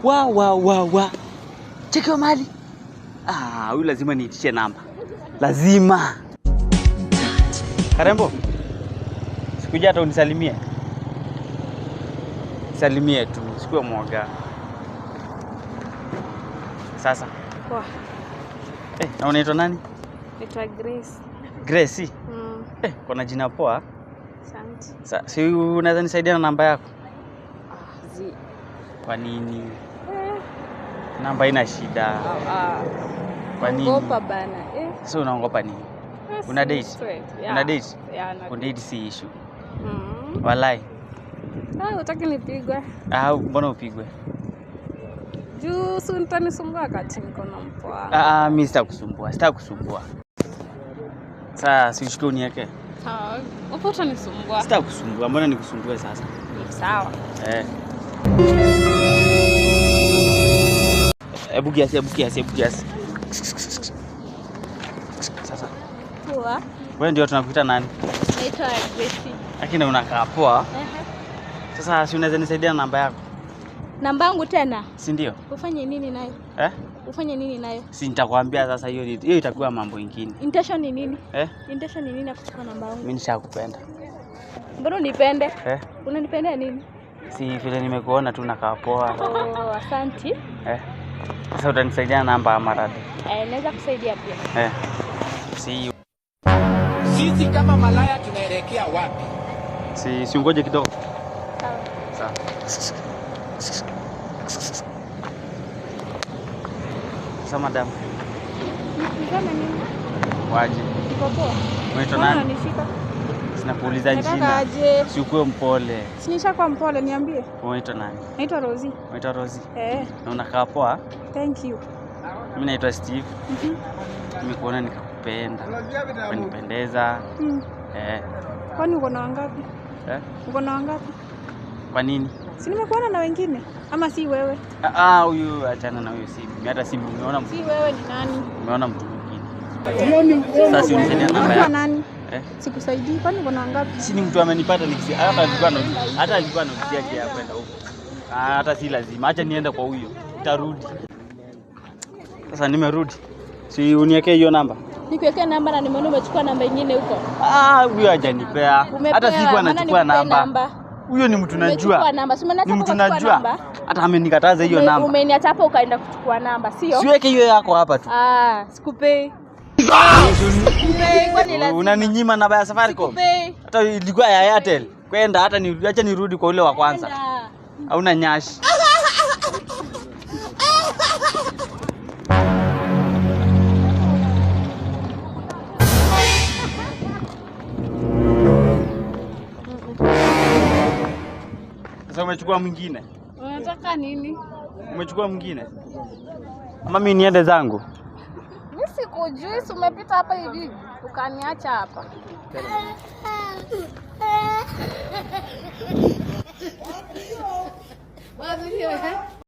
Wa. Cheki mali. Huyu lazima niitishe namba. Lazima. Karembo. Sikuja hata unisalimie. Salimie tu, sikuwa mwoga. Sasa. Poa. Na unaitwa nani? Naitwa Grace. Grace? Kuna jina poa. Asante. Si unaweza nisaidia na namba yako? Zi. Kwa nini? Namba ina shida. Kwa nini? Naogopa bana. Sasa unaogopa nini? Una date? Yeah. Una date? Yeah, kuna date si issue. Walai. Utaki nipigwe? Mbona upigwe? Juu si utanisumbua kati niko na mpoa. Mimi sitakusumbua. Sasa si ushike uniweke. Sawa. Upo utanisumbua. Sitakusumbua. Mbona nikusumbue sasa? Sawa. Hebu kiasi. Sasa. Poa. Wewe ndio tunakuita nani? Naitwa Grace. Lakini unakaa poa. Sasa si unaweza nisaidia na namba yako? Namba yangu tena? Si ndio? Ufanye nini nayo? Ufanye nini nayo? Si nitakwambia sasa, hiyo itakuwa mambo mengine. Intention ni nini? Intention ni nini kuchukua namba yangu? Mimi nishakupenda. Mbona unipende? Unanipendea nini? Si vile nimekuona tu nakaa poa. Asante. Sasa utanisaidia na namba ama radi? Naweza kusaidia pia. Si sisi kama malaya tunaelekea wapi? Si ungoje kidogo. Sawa. Sasa madam. Unasema nini? Waje. Niko poa. Unaitwa nani? Unanishika? Sinakuuliza jina. Si ukuwe mpole. Sinishakuwa mpole, niambie. Unaitwa nani? Naitwa Rosie. Unaitwa Rosie? Na unakaa poa? Thank you. Mimi naitwa Steve. Nimekuona nikakupenda. Unanipendeza. Kwani uko na wangapi? Uko na wangapi? Kwa nini? Si nimekuona na wengine ama si wewe? Huyu achana na huyo si. Mimi hata si nimeona mtu. Si wewe ni nani? Nimeona mtu mwingine. Sasa si unisaidie namba yako. Nani? Sikusaidii. Kwani uko na wangapi? Si ni mtu amenipata nikisi. Hata alikuwa anauliza kia kwenda huko. Hata si lazima. Acha niende kwa huyo. Nitarudi. Sasa nimerudi. Si uniwekee hiyo namba? Nikuwekea namba na nimeona umechukua namba nyingine huko. Huyo hajanipea. Hata sikuwa anachukua namba. Huyo ni mtu najua. Ni mtu najua. Hata amenikataza hiyo namba. Umeniacha hapa ukaenda kuchukua namba, sio? Siweke hiyo yako hapa tu. Sikupei. Unaninyima namba ya Safaricom? Hata ilikuwa ya Airtel. Kwenda hata acha nirudi kwa ule wa kwanza. Hauna nyashi. Sasa umechukua mwingine? Unataka nini? Umechukua mwingine? Ama mimi niende zangu? Mimi sikujui, umepita hapa hivi ukaniacha hapa.